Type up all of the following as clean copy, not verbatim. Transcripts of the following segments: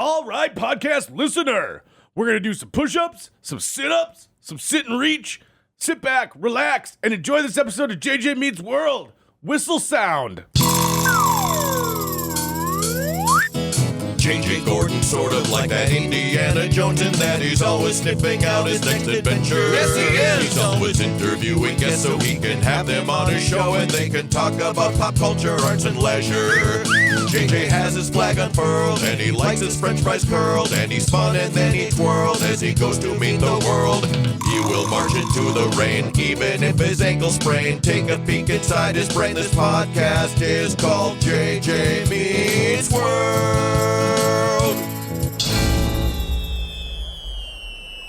All right, podcast listener, we're going to do some push-ups, some sit-ups, some sit and reach. Sit back, relax, and enjoy this episode of JJ Meets World. Whistle sound. JJ Gordon, sort of like that Indiana Jones, in that he's always sniffing out his next adventure. Yes, he is. He's always interviewing guests so he can have them on his show and they can talk about pop culture, arts, and leisure. JJ has his flag unfurled and he likes his french fries curled, and he's fun and then he twirled as he goes to meet the world. He will march into the rain even if his ankle sprained. Take a peek inside his brain. This podcast is called JJ Meets World.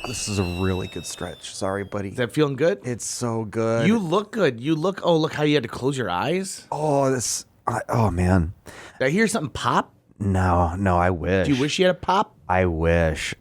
This is a really good stretch. Sorry, buddy. Is that feeling good? It's so good. You look good. Oh, look how you had to close your eyes. Oh, oh, man. Did I hear something pop? No, I wish. Do you wish you had a pop? I wish.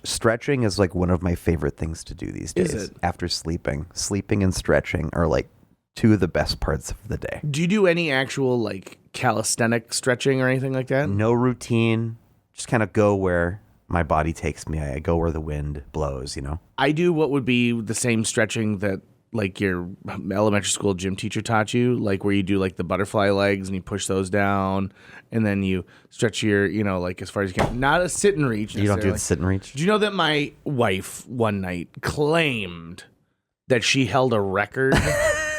Stretching is like one of my favorite things to do these days. Is it? After sleeping. Sleeping and stretching are like two of the best parts of the day. Do you do any actual like calisthenic stretching or anything like that? No routine. Just kind of go where my body takes me. I go where the wind blows, you know? I do what would be the same stretching that like your elementary school gym teacher taught you, like where you do like the butterfly legs and you push those down and then you stretch your, like as far as you can. Not a sit and reach. You don't do the sit and reach? Do you know that my wife one night claimed that she held a record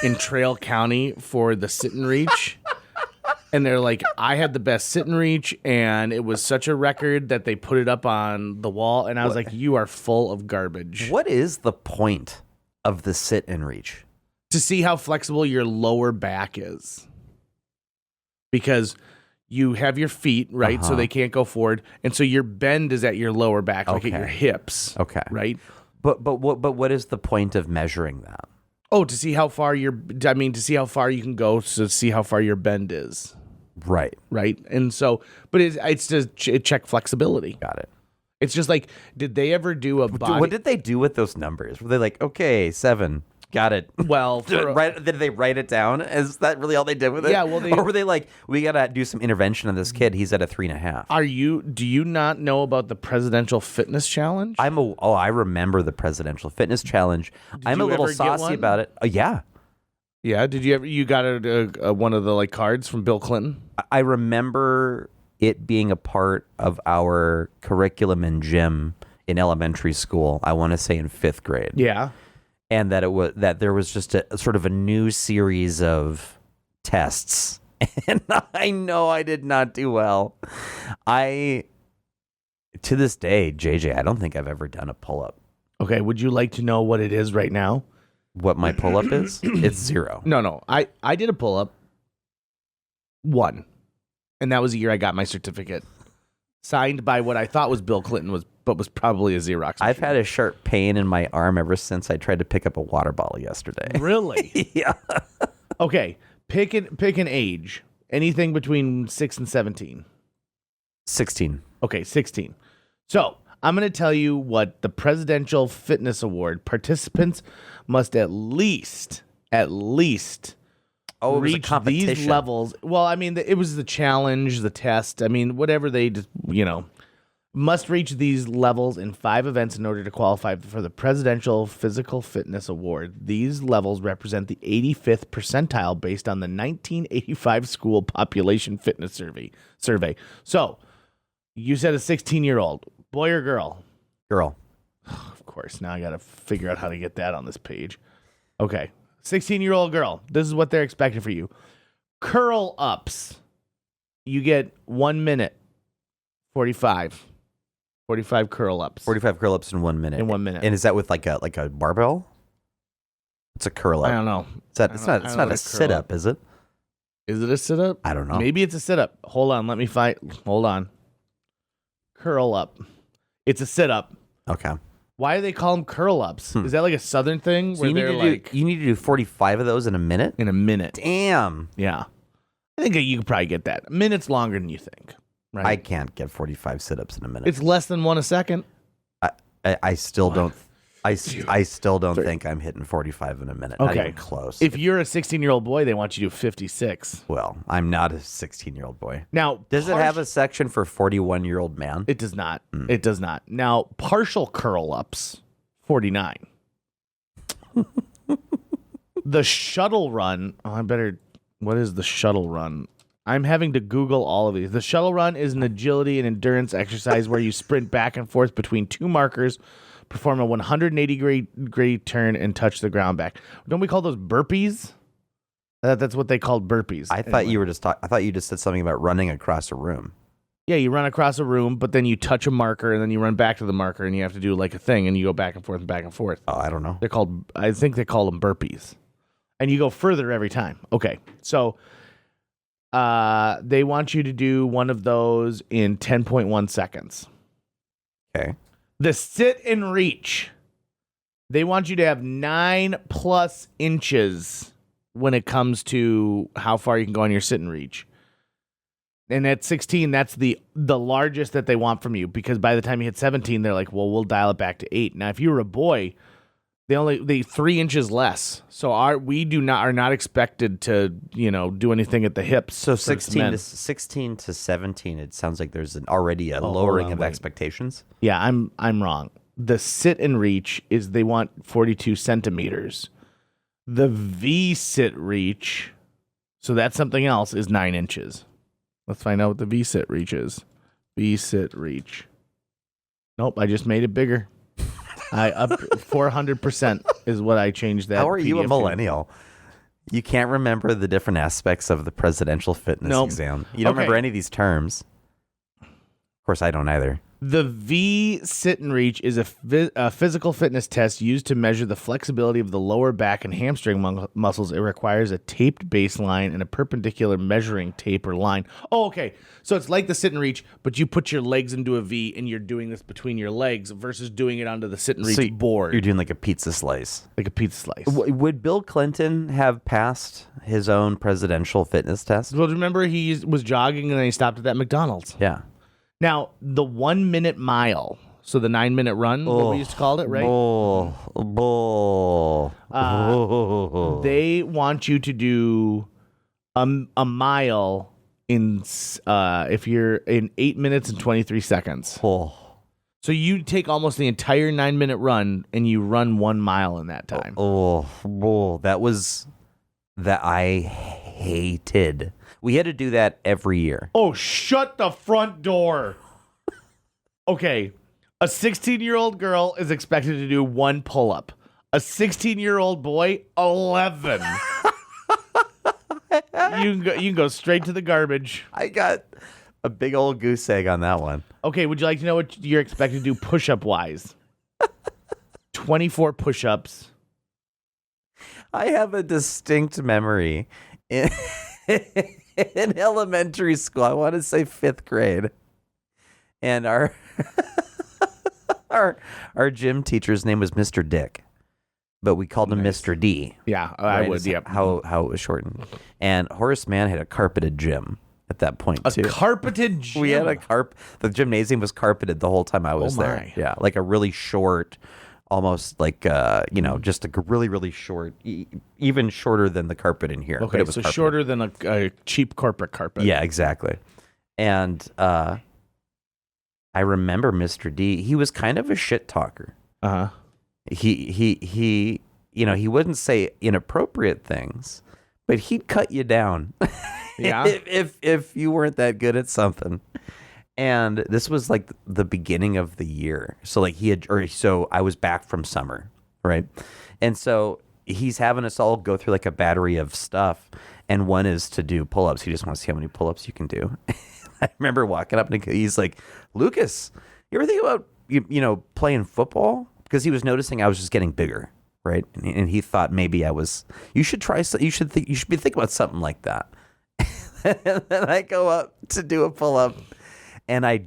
in Traill County for the sit and reach? And they're like, I had the best sit and reach, and it was such a record that they put it up on the wall. And I was like, you are full of garbage. What is the point of the sit and reach? To see how flexible your lower back is. Because you have your feet, right? So they can't go forward. And so your bend is at your lower back, like at your hips. Okay. Right? But what is the point of measuring that? Oh, to see how far to see how far you can go, to see how far your bend is. Right. Right. And so, but it's just check flexibility. Got it. It's just like, did they ever do a body? What did they do with those numbers? Were they like, okay, 7, got it? Well, did they write it down? Is that really all they did with it? Yeah. Well, or were they like, we gotta do some intervention on this kid? He's at a 3.5. Do you not know about the Presidential Fitness Challenge? I remember the Presidential Fitness Challenge. I'm a little saucy about it. Yeah. Yeah. Did you got one of the like cards from Bill Clinton? I remember it being a part of our curriculum in gym in elementary school. I want to say in 5th grade. Yeah. And that there was just a sort of a new series of tests. And I know I did not do well. To this day, JJ, I don't think I've ever done a pull-up. Okay. Would you like to know what it is right now? What my pull-up is? It's 0. No. I did a pull-up. 1. And that was the year I got my certificate. Signed by what I thought was Bill Clinton, but was probably a Xerox machine. I've had a sharp pain in my arm ever since I tried to pick up a water bottle yesterday. Really? Yeah. Okay. Pick an age. Anything between 6 and 17. 16. Okay, 16. So I'm going to tell you what the Presidential Fitness Award participants must at least reach these levels. Well, I mean, it was the challenge, the test. I mean, whatever they just, must reach these levels in 5 events in order to qualify for the Presidential Physical Fitness Award. These levels represent the 85th percentile based on the 1985 school population fitness survey. So, you said a 16-year-old, boy or girl? Girl. Of course. Now I got to figure out how to get that on this page. Okay. 16-year-old girl. This is what they're expecting for you. Curl ups. You get 1 minute. 45. 45 curl ups. 45 curl ups in 1 minute. In 1 minute. And is that with like a barbell? It's a curl up. I don't know. It's not a sit up, is it? Is it a sit up? I don't know. Maybe it's a sit up. Hold on. Let me find. Hold on. Curl up. It's a sit up. Okay. Why do they call them curl ups? Is that like a Southern thing? So where you need to do 45 of those in a minute? In a minute. Damn. Yeah. I think you could probably get that. A minute's longer than you think. Right? I can't get 45 sit-ups in a minute. It's less than 1 a second. I still don't. I still don't think I'm hitting 45 in a minute. Not even close. If you're a 16-year-old boy, they want you to do 56. Well, I'm not a 16-year-old boy. Now, does it have a section for 41-year-old man? It does not. It does not. Now, partial curl-ups, 49. The shuttle run. What is the shuttle run? I'm having to Google all of these. The shuttle run is an agility and endurance exercise where you sprint back and forth between two markers, perform a 180-degree turn, and touch the ground back. Don't we call those burpees? That's what they called burpees. I thought you were just I thought you just said something about running across a room. Yeah, you run across a room, but then you touch a marker, and then you run back to the marker, and you have to do like a thing, and you go back and forth and back and forth. Oh, I don't know. I think they call them burpees. And you go further every time. Okay, so they want you to do one of those in 10.1 seconds. Okay. The sit and reach. They want you to have 9+ inches when it comes to how far you can go on your sit and reach. And at 16, that's the largest that they want from you, because by the time you hit 17, they're like, well, we'll dial it back to 8. Now, if you were a boy, they 3 inches less. So are not expected to, do anything at the hips. So 16 to 17, it sounds like there's already a lowering of expectations. Yeah, I'm wrong. The sit and reach is they want 42 centimeters. The V sit reach, so that's something else, is 9 inches. Let's find out what the V sit reach is. V sit reach. Nope, I just made it bigger. I up 400% is what I changed that. How are you a PDF millennial? You can't remember the different aspects of the presidential fitness exam. You don't remember any of these terms. Of course, I don't either. The V sit and reach is a physical fitness test used to measure the flexibility of the lower back and hamstring muscles. It requires a taped baseline and a perpendicular measuring tape or line. Oh, okay. So it's like the sit and reach, but you put your legs into a V and you're doing this between your legs versus doing it onto the sit and reach board. You're doing like a pizza slice. Like a pizza slice. Would Bill Clinton have passed his own presidential fitness test? Well, remember he was jogging and then he stopped at that McDonald's. Yeah. Now, the 1 minute mile, so the 9 minute run, what we used to call it, right? They want you to do a mile if you're in 8 minutes and 23 seconds. Oh. So you take almost the entire 9 minute run and you run 1 mile in that time. That I hated. We had to do that every year. Oh, shut the front door. Okay. A 16-year-old girl is expected to do 1 pull-up. A 16-year-old boy, 11. You can go straight to the garbage. I got a big old goose egg on that one. Okay, would you like to know what you're expected to do push-up-wise? 24 push-ups. I have a distinct memory in elementary school. I want to say 5th grade. And our gym teacher's name was Mr. Dick, but we called him Mr. D. Yeah, right? I would. Yep. How it was shortened. And Horace Mann had a carpeted gym at that point too. A carpeted gym. We had the gymnasium was carpeted the whole time I was there. Yeah, like a really short, almost like just a really, really short, even shorter than the carpet in here. Okay, but it was so carpeted. shorter than a cheap corporate carpet. Yeah, exactly. And I remember Mr. D. He was kind of a shit talker. Uh-huh. He wouldn't say inappropriate things, but he'd cut you down. Yeah. if you weren't that good at something. And this was like the beginning of the year. So like so I was back from summer, right? And so he's having us all go through like a battery of stuff. And one is to do pull-ups. He just wants to see how many pull-ups you can do. I remember walking up and he's like, Lucas, you ever think about, playing football? Because he was noticing I was just getting bigger, right? And he thought maybe you should try, you should be thinking about something like that. And then I go up to do a pull-up and I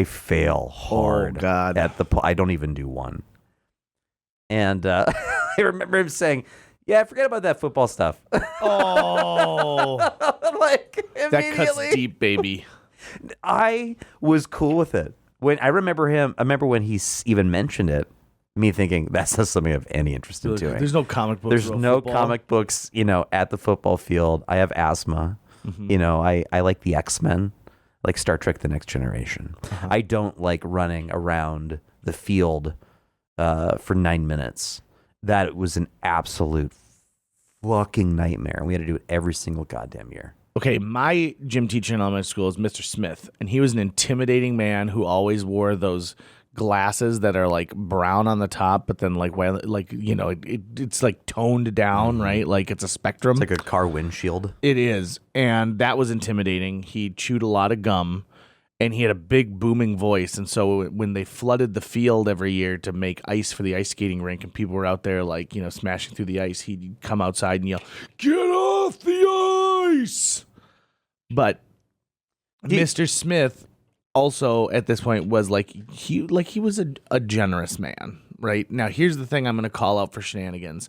fail hard. Oh, God. I don't even do one. And I remember him saying, yeah, forget about that football stuff. Oh. That cuts deep, baby. I was cool with it. I remember when he even mentioned it, Me thinking that's not something I have any interest in doing. There's no comic books. There's no football. comic books, at the football field. I have asthma. I like the X-Men, like Star Trek: The Next Generation. I don't like running around the field for 9 minutes. That was an absolute fucking nightmare. We had to do it every single goddamn year. Okay, my gym teacher in elementary school is Mr. Smith, and he was an intimidating man who always wore those glasses that are like brown on the top, but then it's like toned down, right? Like it's a spectrum. It's like a car windshield. It is, and that was intimidating. He chewed a lot of gum, and he had a big booming voice. And so when they flooded the field every year to make ice for the ice skating rink, and people were out there smashing through the ice, he'd come outside and yell, "Get off the ice!" But Mr. Smith also at this point was he was a generous man, right? Now here's the thing I'm going to call out for Shenanigans.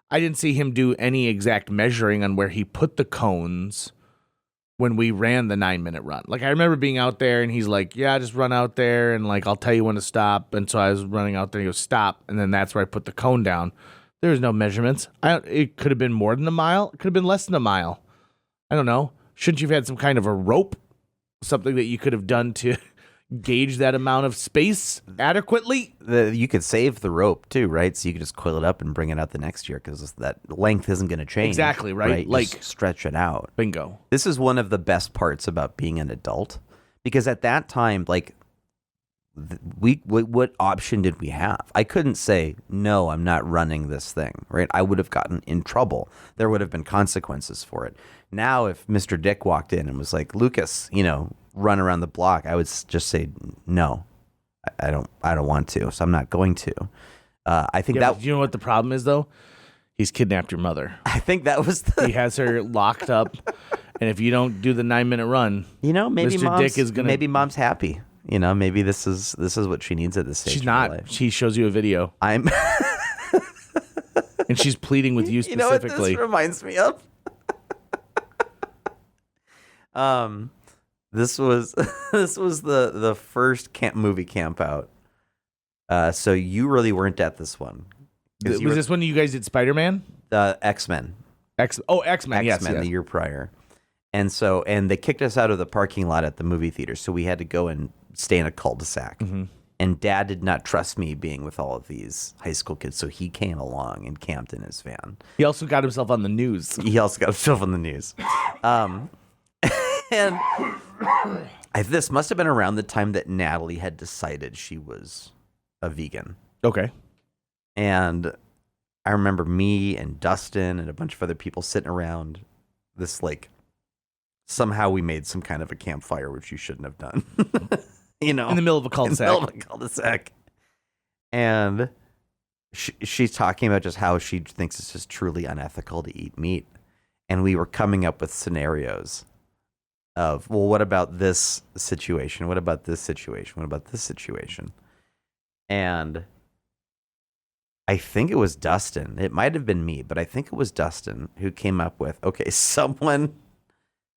I didn't see him do any exact measuring on where he put the cones when we ran the 9-minute run. Like I remember being out there and he's like, "Yeah, just run out there and I'll tell you when to stop." And so I was running out there and he goes, "Stop." And then that's where I put the cone down. There was no measurements. It could have been more than a mile. It could have been less than a mile. I don't know. Shouldn't you have had some kind of a rope? Something that you could have done to gauge that amount of space adequately? You could save the rope too, right? So you could just coil it up and bring it out the next year because that length isn't going to change. Exactly, right? Just stretch it out. Bingo. This is one of the best parts about being an adult because at that time, what option did we have? I couldn't say, "No, I'm not running this thing," right? I would have gotten in trouble. There would have been consequences for it. Now, if Mr. Dick walked in and was like, "Lucas, run around the block," I would just say, "No, I don't want to, so I'm not going to." I think that. You know what the problem is, though? He's kidnapped your mother. I think that was He has her locked up, and if you don't do the 9-minute run, maybe Mr. Dick is gonna. Maybe mom's happy. Maybe this is what she needs at this stage. She's of not. her life. She shows you a video, I'm. and she's pleading with you You know what specifically. this reminds me of? This was the first movie Campout. So you really weren't at this one. Was this when you guys did Spider-Man? X-Men. X-Men. Yes, the year prior. And they kicked us out of the parking lot at the movie theater, so we had to go and stay in a cul-de-sac. Mm-hmm. And Dad did not trust me being with all of these high school kids, so he came along and camped in his van. He also got himself on the news. And this must have been around the time that Natalie had decided she was a vegan. Okay. And I remember me and Dustin and a bunch of other people sitting around this, somehow we made some kind of a campfire, which you shouldn't have done. In the middle of a cul-de-sac. And she's talking about just how she thinks it's just truly unethical to eat meat. And we were coming up with scenarios of, well, what about this situation? What about this situation? What about this situation? And I think it was Dustin. It might have been me, but I think it was Dustin who came up with, okay, someone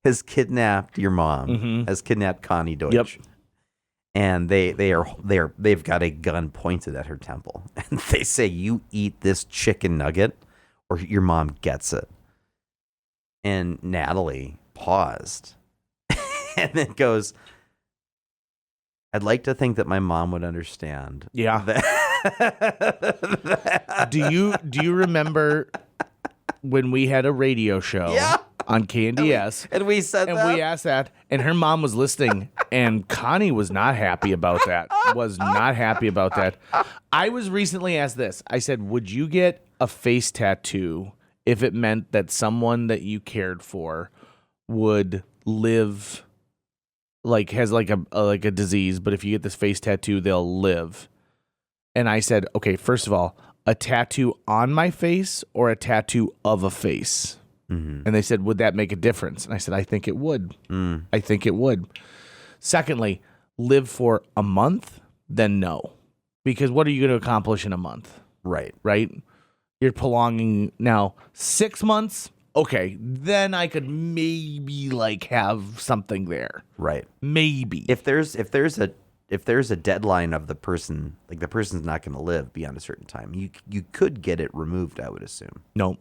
has kidnapped your mom, has kidnapped Connie Deutsch. Yep. And they've got a gun pointed at her temple. And they say, "You eat this chicken nugget or your mom gets it." And Natalie paused and then goes, "I'd like to think that my mom would understand." Yeah. That. Do you remember when we had a radio show on KNDS? And we said and that? we asked that, and her mom was listening, and Connie was not happy about that. I was recently asked this. I said, "Would you get a face tattoo if it meant that someone that you cared for would live, has a disease, but if you get this face tattoo, they'll live?" And I said, "Okay, first of all, a tattoo on my face or a tattoo of a face?" Mm-hmm. And they said, "Would that make a difference?" And I said, "I think it would. I think it would." Secondly, live for a month? Then no. Because what are you going to accomplish in a month? Right. You're prolonging now 6 months? Okay, then I could maybe have something there. Right. Maybe. If there's a there's a deadline of the person, like the person's not going to live beyond a certain time, you could get it removed, I would assume. Nope.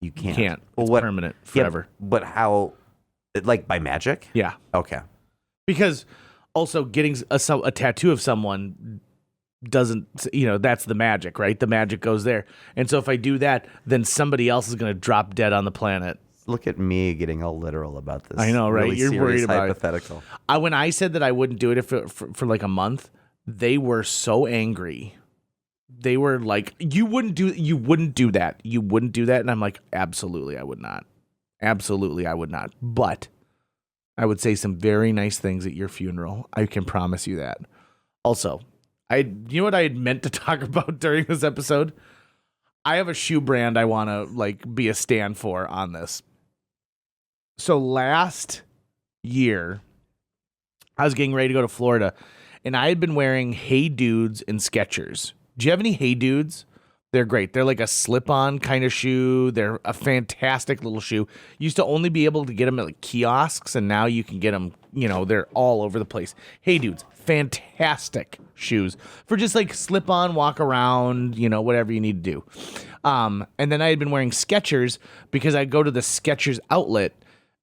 You can't. Well, it's permanent forever. Yeah, but how, like by magic? Yeah. Okay. Because also getting a tattoo of someone doesn't, that's the magic, right? The magic goes there. And so if I do that, then somebody else is going to drop dead on the planet. Look at me getting all literal about this. I know, right? Really You're worried about hypothetical. When I said that I wouldn't do it for like a month, they were so angry. They were like, you wouldn't do that. You wouldn't do that. And I'm like, absolutely, I would not. Absolutely, I would not. But I would say some very nice things at your funeral. I can promise you that. Also, you know what I had meant to talk about during this episode? I have a shoe brand I want to be a stand for on this. So last year, I was getting ready to go to Florida, and I had been wearing Hey Dudes and Skechers. Do you have any Hey Dudes? They're great. They're like a slip-on kind of shoe. They're a fantastic little shoe. Used to only be able to get them at kiosks, and now you can get them, they're all over the place. Hey Dudes, fantastic shoes for just slip-on, walk around, whatever you need to do. And then I had been wearing Skechers because I'd go to the Skechers outlet,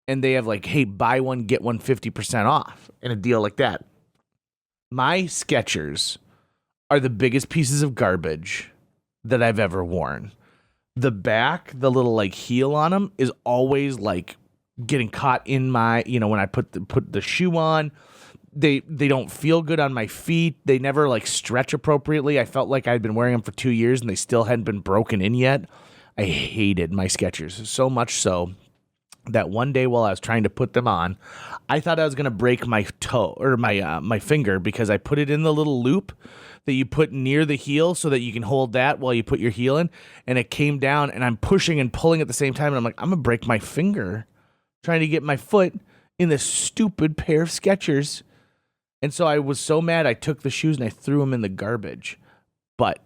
and they have hey, buy one, get one 50% off, and a deal like that. My Skechers are the biggest pieces of garbage that I've ever worn. The back, the little heel on them is always getting caught in my, when I put the shoe on. They don't feel good on my feet. They never stretch appropriately. I felt like I'd been wearing them for 2 years and they still hadn't been broken in yet. I hated my Skechers so much so that one day while I was trying to put them on, I thought I was going to break my toe or my finger because I put it in the little loop that you put near the heel so that you can hold that while you put your heel in. And it came down and I'm pushing and pulling at the same time. And I'm like, I'm going to break my finger trying to get my foot in this stupid pair of Skechers. And so I was so mad, I took the shoes and I threw them in the garbage. But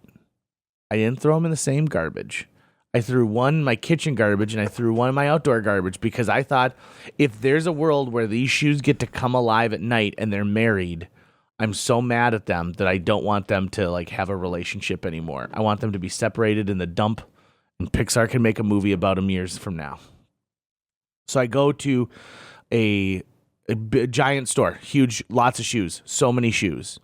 I didn't throw them in the same garbage. I threw one in my kitchen garbage and I threw one in my outdoor garbage because I thought if there's a world where these shoes get to come alive at night and they're married, I'm so mad at them that I don't want them to have a relationship anymore. I want them to be separated in the dump, and Pixar can make a movie about them years from now. So I go to a giant store, huge, lots of shoes, so many shoes.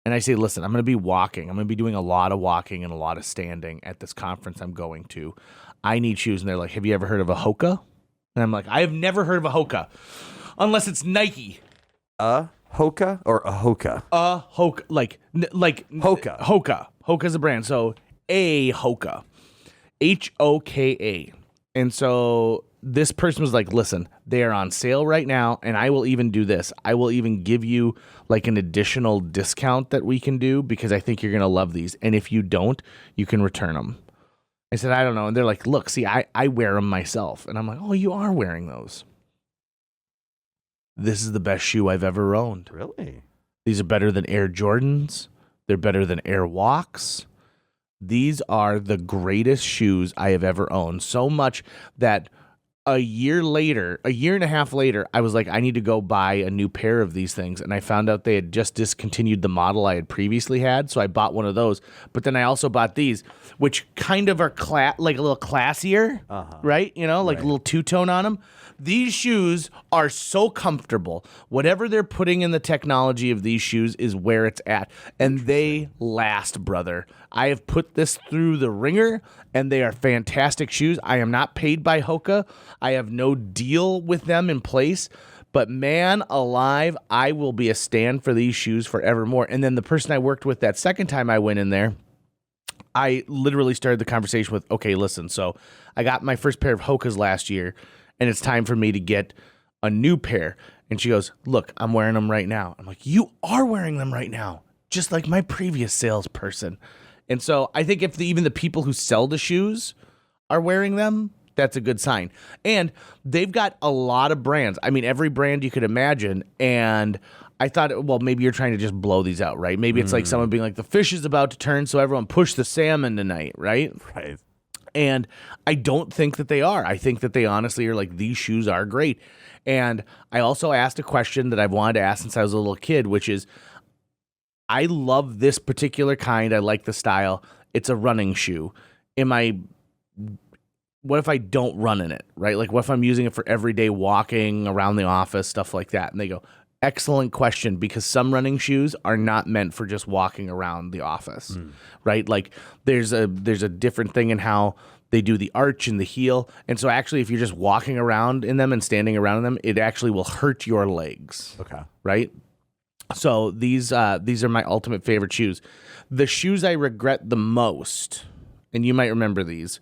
And I say, listen, I'm going to be walking. I'm going to be doing a lot of walking and a lot of standing at this conference I'm going to. I need shoes. And they're like, have you ever heard of a Hoka? And I'm like, I have never heard of a Hoka unless it's Nike. Hoka or a Hoka? Hoka, like Hoka. Hoka. Hoka's a brand. So a Hoka, Hoka. And so this person was like, listen, they are on sale right now. And I will even do this. I will even give you an additional discount that we can do because I think you're going to love these. And if you don't, you can return them. I said, I don't know. And they're like, look, see, I wear them myself. And I'm like, oh, you are wearing those. This is the best shoe I've ever owned. Really? These are better than Air Jordans. They're better than Air Walks. These are the greatest shoes I have ever owned. So much that a year and a half later, I was like, I need to go buy a new pair of these things. And I found out they had just discontinued the model I had previously had. So I bought one of those. But then I also bought these, which kind of are a little classier, right? A little two-tone on them. These shoes are so comfortable. Whatever they're putting in the technology of these shoes is where it's at. And they last, brother. I have put this through the ringer, and they are fantastic shoes. I am not paid by Hoka. I have no deal with them in place. But man alive, I will be a stand for these shoes forevermore. And then the person I worked with that second time I went in there, I literally started the conversation with, okay, listen, so I got my first pair of Hokas last year, and it's time for me to get a new pair. And she goes, look, I'm wearing them right now. I'm like, you are wearing them right now, just like my previous salesperson. And so I think if even the people who sell the shoes are wearing them, that's a good sign. And they've got a lot of brands. I mean, every brand you could imagine. And I thought, well, maybe you're trying to just blow these out, right? Maybe it's like someone being like, the fish is about to turn, so everyone push the salmon tonight, right? Right. And I don't think that they are. I think that they honestly are like, these shoes are great. And I also asked a question that I've wanted to ask since I was a little kid, which is, I love this particular kind. I like the style. It's a running shoe. What if I don't run in it, right? Like, what if I'm using it for everyday walking around the office, stuff like that? And they go, excellent question, because some running shoes are not meant for just walking around the office, right? Like, there's a different thing in how they do the arch and the heel. And so actually, if you're just walking around in them and standing around in them, it actually will hurt your legs. Okay. Right? So these are my ultimate favorite shoes. The shoes I regret the most, and you might remember these,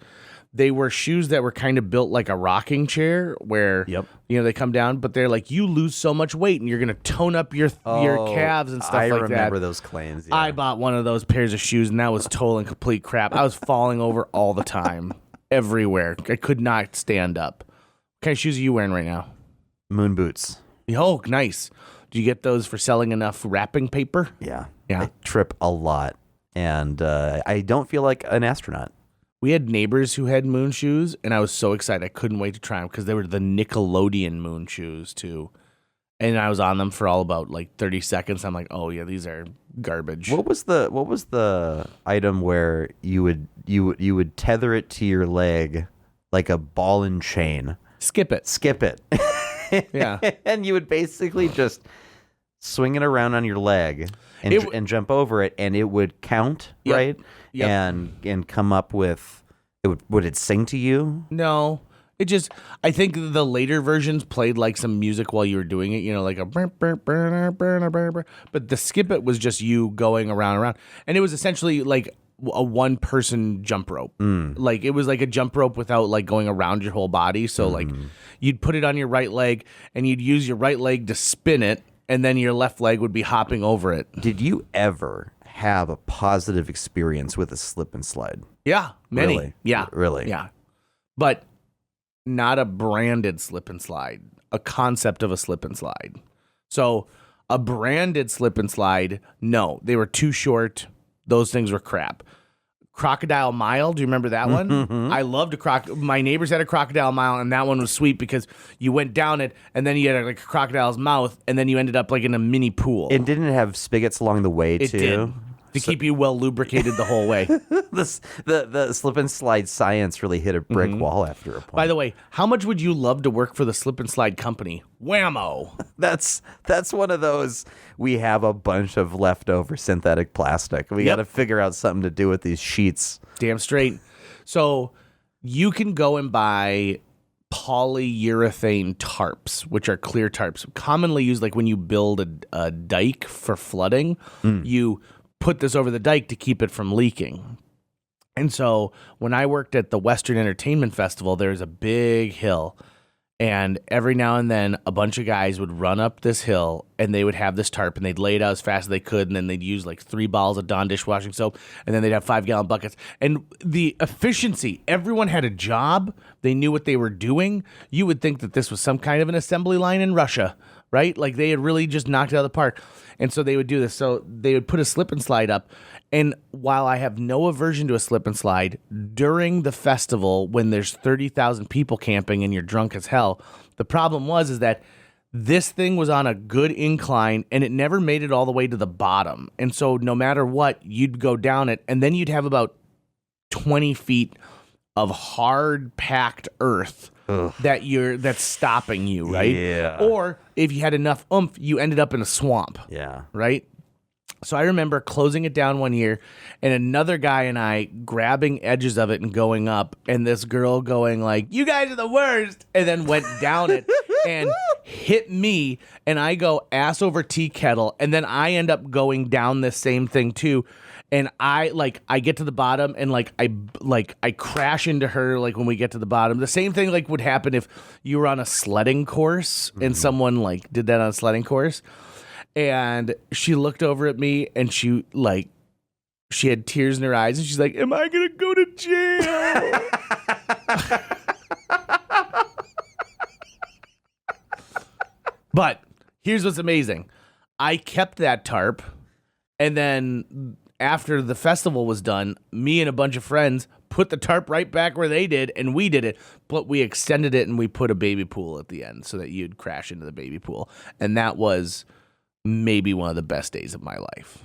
they were shoes that were kind of built like a rocking chair where, they come down, but they're like, you lose so much weight and you're going to tone up your calves and stuff like that. I remember those claims. Yeah. I bought one of those pairs of shoes and that was total and complete crap. I was falling over all the time, everywhere. I could not stand up. What kind of shoes are you wearing right now? Moon boots. Oh, nice. Do you get those for selling enough wrapping paper? Yeah. Yeah. I trip a lot and I don't feel like an astronaut. We had neighbors who had moon shoes, and I was so excited. I couldn't wait to try them because they were the Nickelodeon moon shoes, too. And I was on them for all about, 30 seconds. I'm like, oh, yeah, these are garbage. What was the item where you would tether it to your leg like a ball and chain? Skip it. Yeah. And you would basically just swing it around on your leg and jump over it, and it would count, right? Yep. And come up with would it sing to you? No. I think the later versions played like some music while you were doing it, like a burr, burr, burr, burr, burr, burr. But the skip it was just you going around. And it was essentially like a one person jump rope. Like it was like a jump rope without like going around your whole body. So like you'd put it on your right leg and you'd use your right leg to spin it, and then your left leg would be hopping over it. Did you ever have a positive experience with a slip and slide? Yeah, many. Really? Yeah. Really? Yeah. But not a branded slip and slide, a concept of a slip and slide. So a branded slip and slide, no, they were too short. Those things were crap. Crocodile Mile, do you remember that one? I loved my neighbors had a Crocodile Mile, and that one was sweet because you went down it, and then you had like a crocodile's mouth, and then you ended up like in a mini pool. And didn't it have spigots along the way, it too? Did. To keep you well lubricated the whole way. The slip and slide science really hit a brick wall after a point. By the way, how much would you love to work for the slip and slide company? Wham-O. That's one of those, we have a bunch of leftover synthetic plastic. We got to figure out something to do with these sheets. Damn straight. So you can go and buy polyurethane tarps, which are clear tarps, commonly used like when you build a dike for flooding. You put this over the dike to keep it from leaking. And so when I worked at the Western Entertainment Festival, there's a big hill. And every now and then, a bunch of guys would run up this hill, and they would have this tarp, and they'd lay it out as fast as they could, and then they'd use like 3 bottles of Dawn dishwashing soap, and then they'd have 5-gallon buckets. And the efficiency, everyone had a job. They knew what they were doing. You would think that this was some kind of an assembly line in Russia, right? Like they had really just knocked it out of the park. And so they would do this. So they would put a slip and slide up. And while I have no aversion to a slip and slide, during the festival, when there's 30,000 people camping and you're drunk as hell, the problem is that this thing was on a good incline and it never made it all the way to the bottom. And so no matter what, you'd go down it, and then you'd have about 20 feet of hard packed earth that's stopping you, right? Yeah. Or if you had enough oomph, you ended up in a swamp. Yeah. Right? So I remember closing it down one year, and another guy and I grabbing edges of it and going up, and this girl going like, "You guys are the worst," and then went down it and hit me, and I go ass over tea kettle, and then I end up going down this same thing too. And I get to the bottom, and I crash into her like when we get to the bottom. The same thing like would happen if you were on a sledding course and someone like did that on a sledding course. And she looked over at me, and she had tears in her eyes, and she's like, "Am I gonna go to jail?" But here's what's amazing. I kept that tarp, and then after the festival was done, me and a bunch of friends put the tarp right back where they did, and we did it, but we extended it and we put a baby pool at the end so that you'd crash into the baby pool. And that was maybe one of the best days of my life.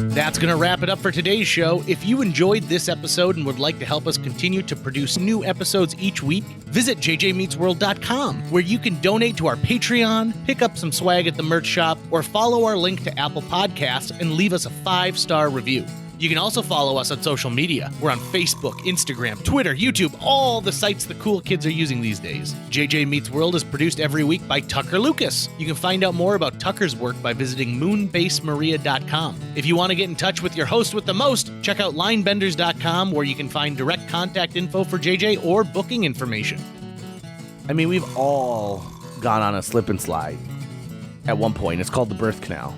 That's going to wrap it up for today's show. If you enjoyed this episode and would like to help us continue to produce new episodes each week, visit jjmeetsworld.com, where you can donate to our Patreon, pick up some swag at the merch shop, or follow our link to Apple Podcasts and leave us a 5-star review. You can also follow us on social media. We're on Facebook, Instagram, Twitter, YouTube, all the sites the cool kids are using these days. JJ Meets World is produced every week by Tucker Lucas. You can find out more about Tucker's work by visiting moonbasemaria.com. If you want to get in touch with your host with the most, check out linebenders.com, where you can find direct contact info for JJ or booking information. I mean, we've all gone on a slip and slide at one point. It's called the birth canal.